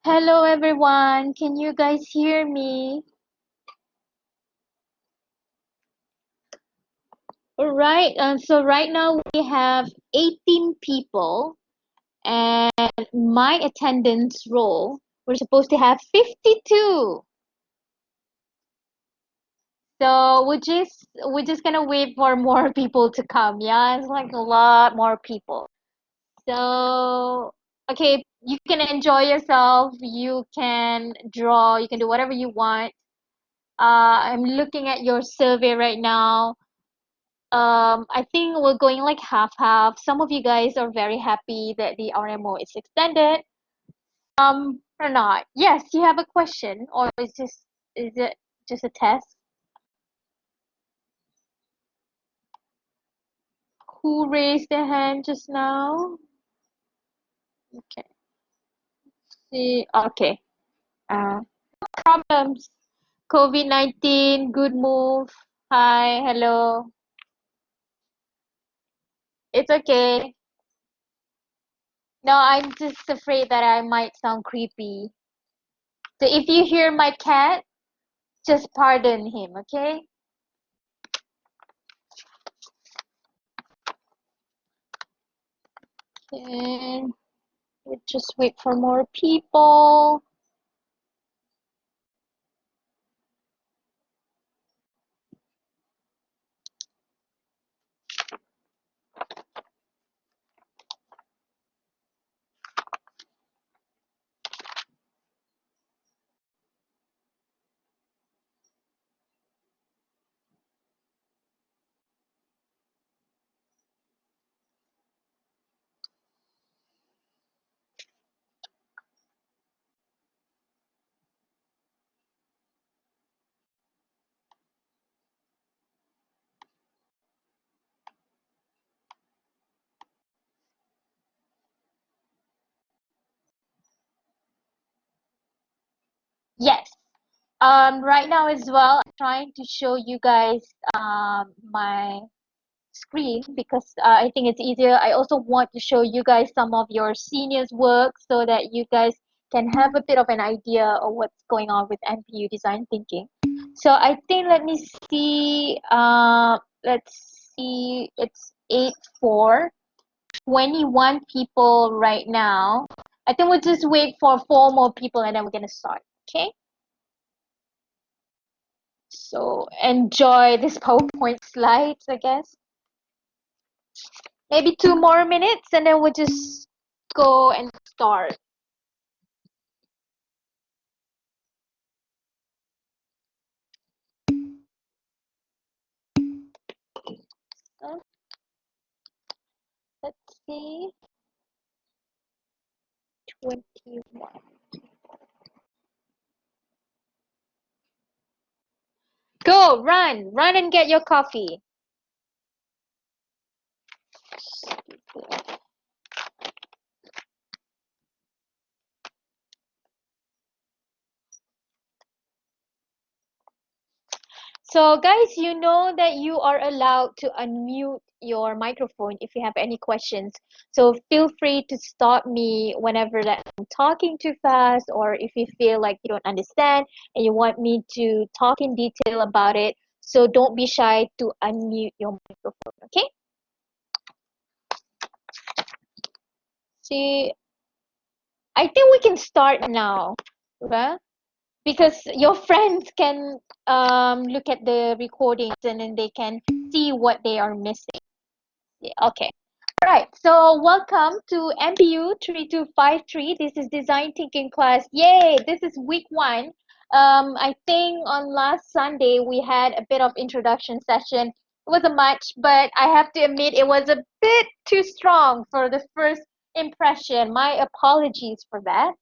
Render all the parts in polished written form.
Hello everyone, can you guys hear me? All right, so right now we have 18 people, and my attendance roll, we're supposed to have 52. So we're just gonna wait for more people to come. Yeah, it's like a lot more people. So okay, you can enjoy yourself, you can draw, you can do whatever you want. I'm looking at your survey right now. I think we're going like half-half. Some of you guys are very happy that the RMO is extended. Or not. Yes, you have a question, or is it just a test? Who raised their hand just now? Okay. See, okay. No problems. COVID-19, good move. Hi, hello. It's okay. No, I'm just afraid that I might sound creepy. So if you hear my cat, just pardon him, okay? And we just wait for more people. Yes. Right now as well, I'm trying to show you guys my screen because I think it's easier. I also want to show you guys some of your seniors' work so that you guys can have a bit of an idea of what's going on with MPU design thinking. So I think let me see. Let's see. It's 8-4. 21 people right now. I think we'll just wait for 4 more people and then we're gonna start. Okay? So enjoy this PowerPoint slides, I guess. Maybe 2 more minutes and then we'll just go and start. So, let's see. 21. Go, run and get your coffee. So guys, you know that you are allowed to unmute your microphone if you have any questions. So feel free to stop me whenever that I'm talking too fast, or if you feel like you don't understand and you want me to talk in detail about it. So don't be shy to unmute your microphone, okay? See, I think we can start now, okay? Because your friends can look at the recordings and then they can see what they are missing. Yeah, okay. All right. So welcome to MPU3253. This is design thinking class. Yay! This is week 1. I think on last Sunday we had a bit of introduction session. It wasn't much, but I have to admit it was a bit too strong for the first impression. My apologies for that.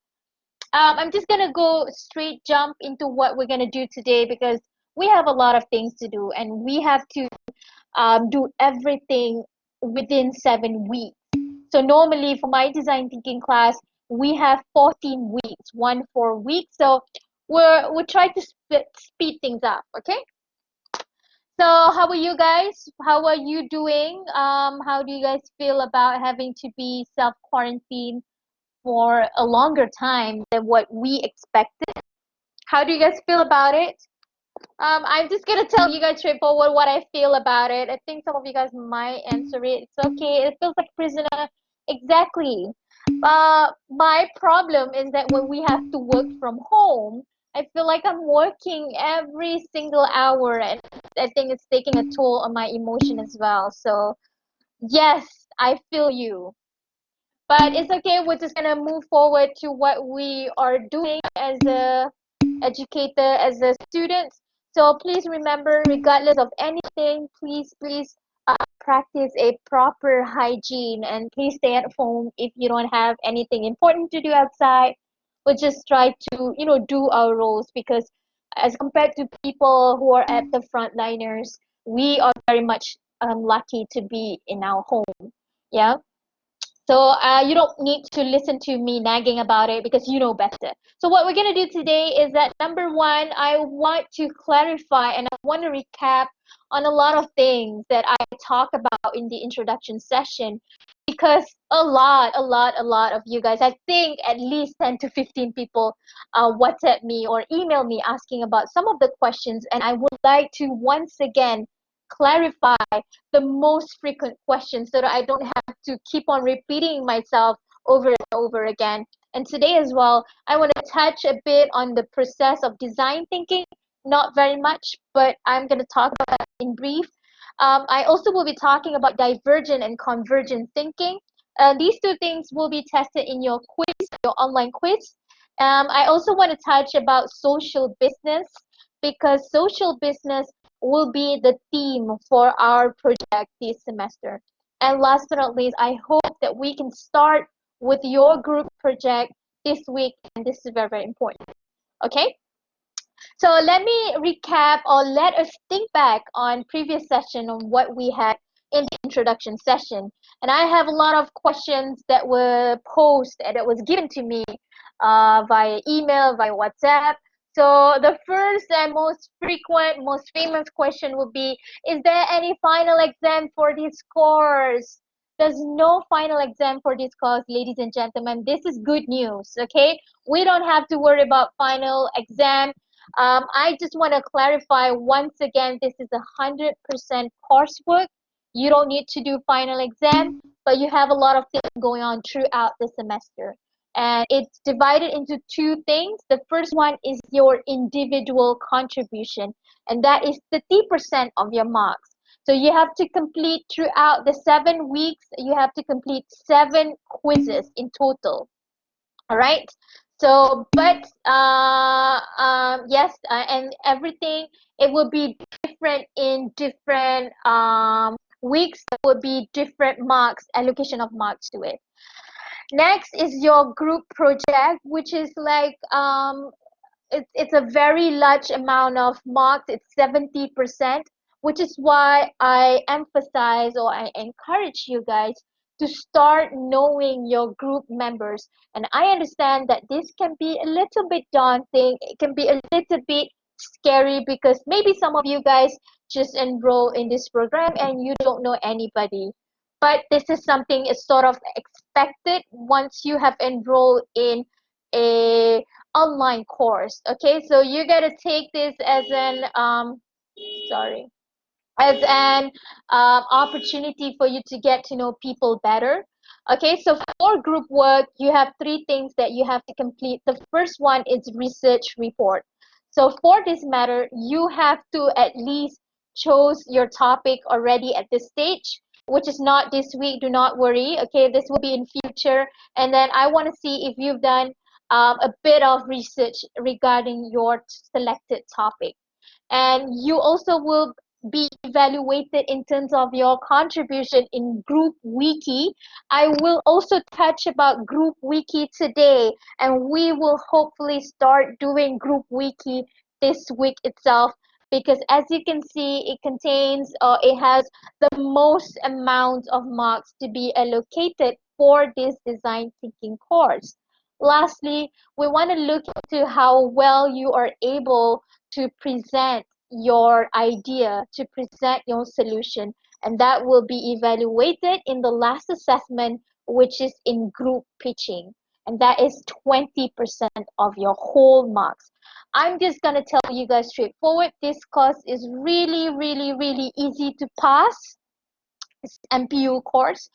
I'm just gonna go straight jump into what we're gonna do today because we have a lot of things to do and we have to do everything within 7 weeks. So normally for my design thinking class, we have 14 weeks, 1 4 weeks. So we're trying to speed things up. Okay. So how are you guys? How are you doing? How do you guys feel about having to be self quarantine for a longer time than what we expected. How do you guys feel about it? I'm just gonna tell you guys straightforward what I feel about it. I think some of you guys might answer it. It's okay. It feels like prisoner. Exactly. My problem is that when we have to work from home, I feel like I'm working every single hour, and I think it's taking a toll on my emotion as well. So yes, I feel you. But it's okay. We're just gonna move forward to what we are doing as a educator, as a student. So please remember, regardless of anything, please practice a proper hygiene and please stay at home if you don't have anything important to do outside. We'll just try to, do our roles because as compared to people who are at the frontliners, we are very much lucky to be in our home. Yeah. So you don't need to listen to me nagging about it because you know better. So what we're gonna do today is that number one, I want to clarify and I want to recap on a lot of things that I talk about in the introduction session because a lot of you guys, I think at least 10 to 15 people WhatsApp me or email me asking about some of the questions, and I would like to once again clarify the most frequent questions so that I don't have to keep on repeating myself over and over again. And today as well, I want to touch a bit on the process of design thinking. Not very much, but I'm going to talk about that in brief. I also will be talking about divergent and convergent thinking. These two things will be tested in your quiz, your online quiz. I also want to touch about social business because social business will be the theme for our project this semester. And last but not least, I hope that we can start with your group project this week, and this is very, very important. Okay? So let me recap or let us think back on previous session on what we had in the introduction session. And I have a lot of questions that were posed and that was given to me via email, via WhatsApp. So the first and most frequent, most famous question would be, is there any final exam for this course? There's no final exam for this course, ladies and gentlemen. This is good news, okay? We don't have to worry about final exam. I just want to clarify once again, this is 100% coursework. You don't need to do final exam, but you have a lot of things going on throughout the semester. And it's divided into two things. The first one is your individual contribution, and that is 50% of your marks. So you have to complete throughout the 7 weeks, you have to complete 7 quizzes in total. All right. So, but yes, and everything it will be different in different weeks. There will be different marks, allocation of marks to it. Next is your group project, which is like it's a very large amount of marks. It's 70%, which is why I emphasize or I encourage you guys to start knowing your group members. And I understand that this can be a little bit daunting. It can be a little bit scary because maybe some of you guys just enroll in this program and you don't know anybody. But this is something is sort of expected once you have enrolled in a online course. Okay, so you got to take this as an sorry, as an opportunity for you to get to know people better. Okay, so for group work, you have three things that you have to complete. The first one is research report. So for this matter, you have to at least chose your topic already at this stage, which is not this week. Do not worry. Okay, this will be in future. And then I want to see if you've done a bit of research regarding your selected topic, and you also will be evaluated in terms of your contribution in group wiki. I will also touch about group wiki today, and we will hopefully start doing group wiki this week itself because as you can see it contains or it has the most amount of marks to be allocated for this design thinking course. Lastly, we want to look into how well you are able to present your idea, to present your solution, and that will be evaluated in the last assessment, which is in group pitching. and that is 20% of your whole marks. I'm just gonna tell you guys straightforward, this course is really, really, really easy to pass. It's MPU course.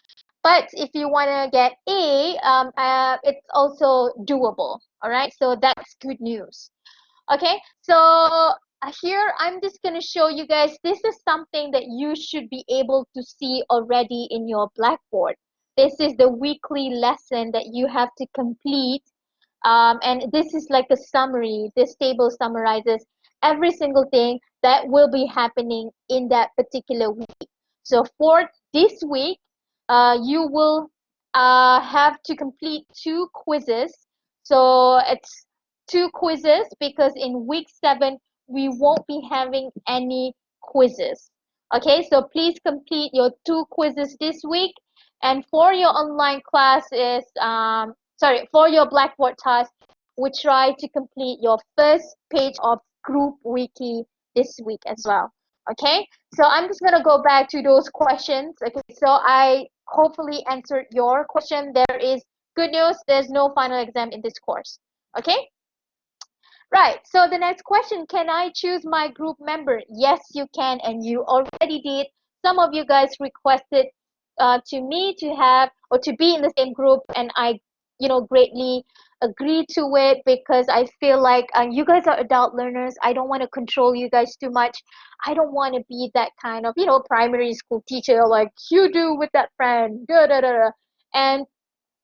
But if you want to get A, it's also doable. All right, so that's good news. Okay, so here I'm just going to show you guys, this is something that you should be able to see already in your Blackboard. This is the weekly lesson that you have to complete, and this is like a summary. This table summarizes every single thing that will be happening in that particular week. So for this week, you will have to complete two quizzes. So it's two quizzes because in week 7 we won't be having any quizzes. Okay, so please complete your two quizzes this week. And for your online class is for your Blackboard task, we try to complete your first page of group wiki this week as well. Okay, so I'm just gonna go back to those questions. Okay, so I hopefully answered your question. There is good news, there's no final exam in this course. Okay, right, so the next question, can I choose my group member? Yes, you can, and you already did. Some of you guys requested to me to have or to be in the same group, and I, greatly agree to it because I feel like you guys are adult learners. I don't want to control you guys too much. I don't want to be that kind of, primary school teacher like you do with that friend. Da, da, da, da. And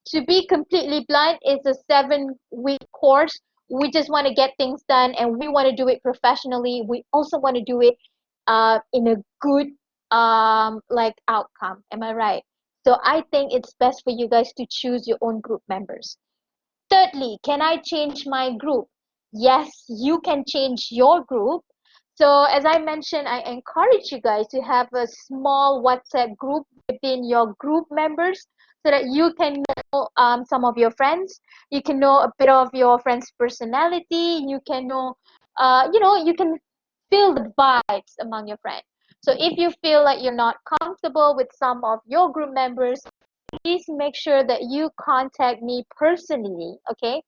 to be completely blunt, it's a 7-week course. We just want to get things done and we want to do it professionally. We also want to do it in a good like outcome. Am I right? So I think it's best for you guys to choose your own group members. Thirdly, can I change my group? Yes, you can change your group. So as I mentioned, I encourage you guys to have a small WhatsApp group within your group members so that you can know some of your friends. You can know a bit of your friends' personality. You can know, you can feel the vibes among your friends. So if you feel like you're not comfortable with some of your group members, please make sure that you contact me personally. Okay,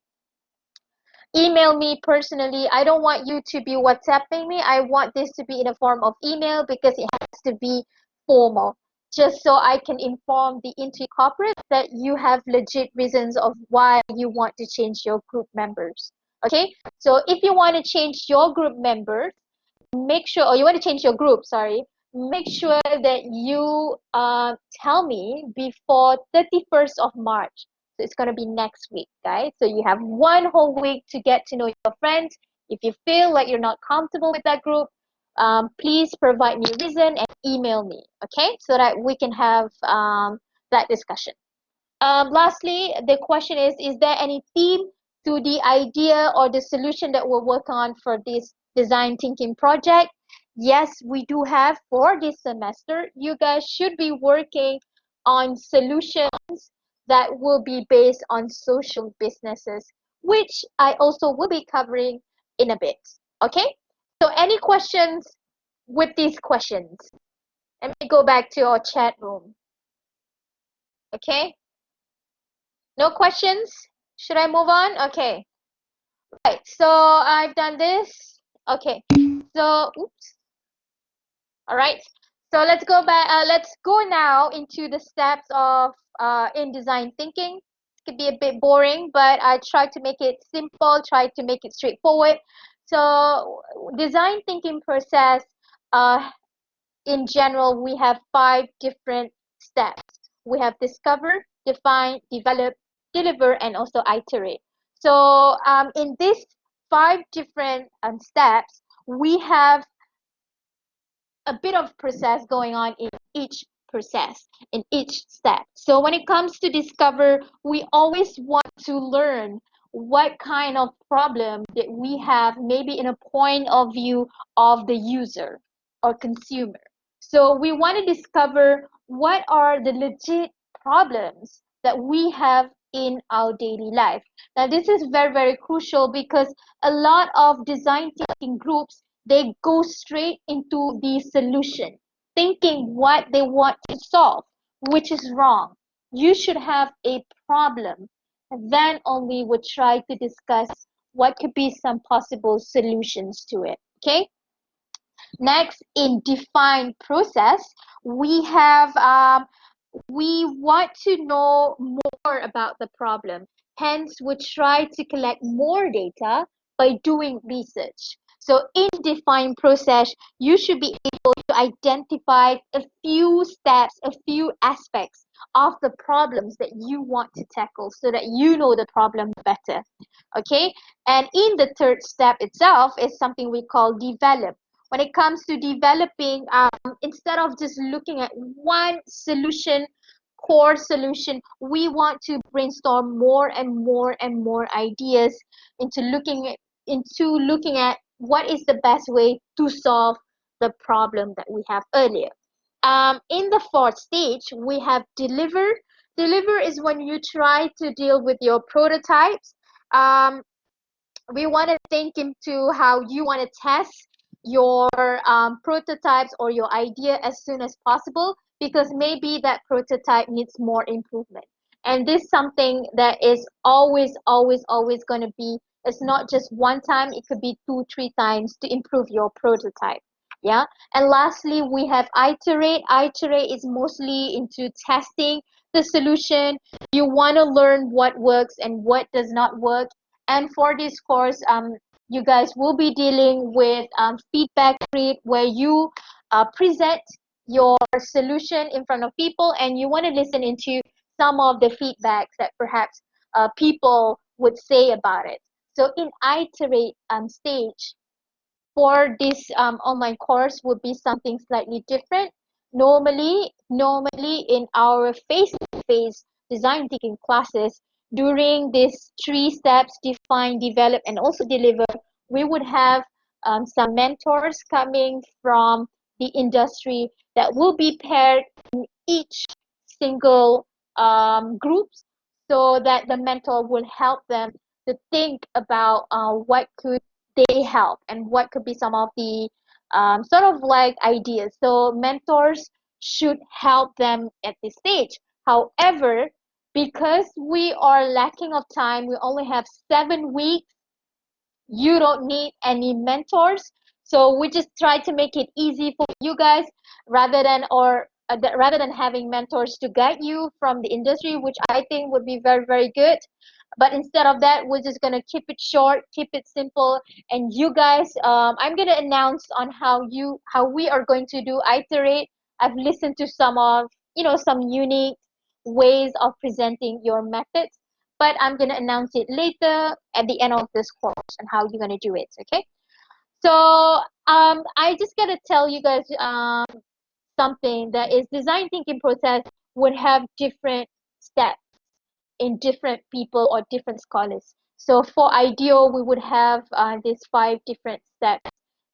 email me personally. I don't want you to be WhatsApping me. I want this to be in a form of email because it has to be formal, just so I can inform the Intuit corporate that you have legit reasons of why you want to change your group members. Okay, so if you want to change your group members, make sure, or you want to change your group, sorry, make sure that you tell me before 31st of March. So it's going to be next week, guys. So you have one whole week to get to know your friends. If you feel like you're not comfortable with that group, please provide me a reason and email me, okay? So that we can have that discussion. Lastly, the question is there any theme to the idea or the solution that we'll work on for this design thinking project? Yes, we do have for this semester. You guys should be working on solutions that will be based on social businesses, which I also will be covering in a bit. Okay? So any questions with these questions? Let me go back to our chat room. Okay? No questions? Should I move on? Okay. Right. So I've done this. Okay. So, oops. All right. So let's go back. Let's go now into the steps of in design thinking. It could be a bit boring, but I try to make it simple. Try to make it straightforward. So design thinking process. In general, we have 5 different steps. We have discover, define, develop, deliver, and also iterate. So in these 5 different steps, we have a bit of process going on in each process, in each step. So when it comes to discover, we always want to learn what kind of problem that we have, maybe in a point of view of the user or consumer. So we want to discover what are the legit problems that we have in our daily life. Now this is very, very crucial because a lot of design thinking groups, they go straight into the solution, thinking what they want to solve, which is wrong. You should have a problem Then only we try to discuss what could be some possible solutions to it. Okay. Next, in define process, we have we want to know more about the problem. Hence, we try to collect more data by doing research. So in define process, you should be able to identify a few steps, a few aspects of the problems that you want to tackle so that you know the problem better. Okay, and in the third step itself is something we call develop. When it comes to developing, instead of just looking at one solution, core solution, we want to brainstorm more and more and more ideas into looking at what is the best way to solve the problem that we have earlier. In the fourth stage, we have deliver. Deliver is when you try to deal with your prototypes. Um, we want to think into how you want to test your prototypes or your idea as soon as possible, because maybe that prototype needs more improvement. And this is something that is always going to be, it's not just one time, it could be two, three times to improve your prototype. Yeah. And lastly, we have iterate. Iterate is mostly into testing the solution. You want to learn what works and what does not work. And for this course, you guys will be dealing with feedback read, where you present your solution in front of people and you want to listen into some of the feedbacks that perhaps people would say about it. So in iterate stage, for this online course would be something slightly different. Normally in our face-to-face design thinking classes, during these three steps, define, develop, and also deliver, we would have some mentors coming from the industry that will be paired in each single groups, so that the mentor will help them to think about what could they help and what could be some of the sort of like ideas. So mentors should help them at this stage. However, because we are lacking of time, we only have 7 weeks, you don't need any mentors. So we just try to make it easy for you guys, rather than having mentors to guide you from the industry, which I think would be very good. But instead of that, we're just gonna keep it short, keep it simple, and you guys, I'm gonna announce on how we are going to do iterate. I've listened to some of some unique ways of presenting your methods, but I'm gonna announce it later at the end of this course and how you're gonna do it. Okay. So I just gotta tell you guys something that is design thinking process would have different steps in different people or different scholars. So for IDEO, we would have these 5 different steps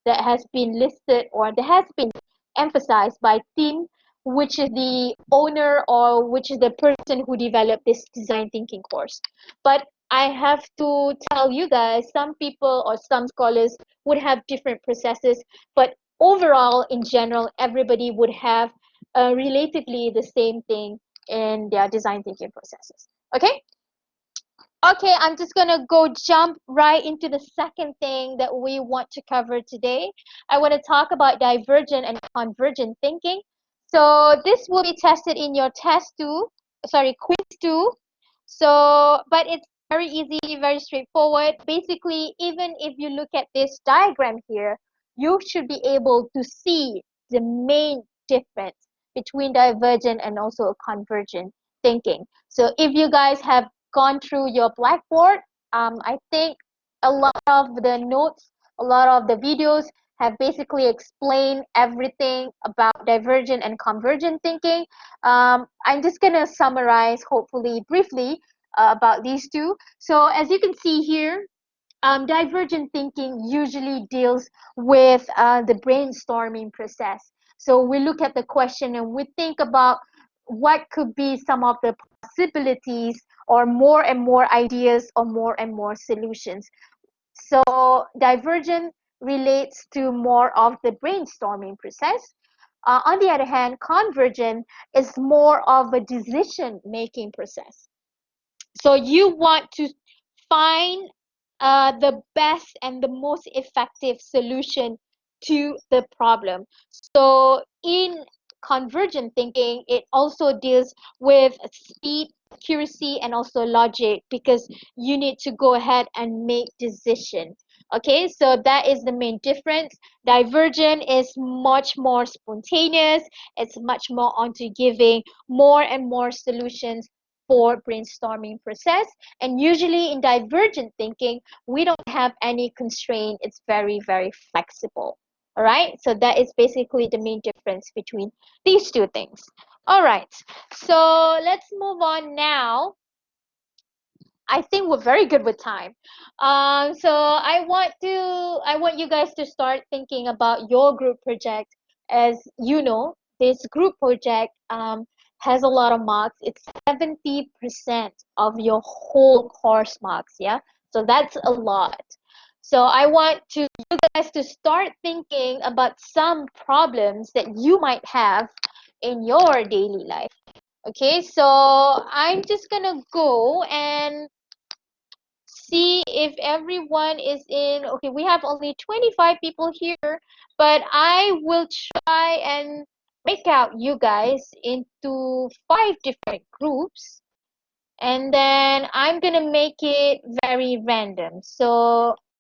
that has been listed or that has been emphasized by Tim, which is the owner or which is the person who developed this design thinking course. But I have to tell you guys, some people or some scholars would have different processes, but overall, in general, everybody would have relatively the same thing in their design thinking processes. Okay? Okay, I'm just gonna go jump right into the second thing that we want to cover today. I want to talk about divergent and convergent thinking. So this will be tested in your quiz two. So, but it's very easy, very straightforward. Basically, even if you look at this diagram here, you should be able to see the main difference between divergent and also convergent thinking. So if you guys have gone through your Blackboard, I think a lot of the notes, a lot of the videos have basically explained everything about divergent and convergent thinking. I'm just going to summarize, hopefully briefly, about these two. So as you can see here, divergent thinking usually deals with the brainstorming process. So we look at the question and we think about what could be some of the possibilities or more and more ideas or more and more solutions. So divergent relates to more of the brainstorming process. On the other hand, convergent is more of a decision making process. So you want to find the best and the most effective solution to the problem. So in convergent thinking, it also deals with speed, accuracy, and also logic, because you need to go ahead and make decision. Okay, so that is the main difference. Divergent is much more spontaneous. It's much more onto giving more and more solutions for brainstorming process. And usually in divergent thinking, we don't have any constraint. It's very, very flexible. All right, so that is basically the main difference between these two things. All right, so let's move on now. I think we're very good with time. So I want you guys to start thinking about your group project. As you know, this group project has a lot of marks. It's 70% of your whole course marks. Yeah, so that's a lot. So I want you guys to start thinking about some problems that you might have in your daily life. Okay, so I'm just gonna go and see if everyone is in. Okay, we have only 25 people here, but I will try and break out you guys into 5 different groups, and then I'm gonna make it very random. So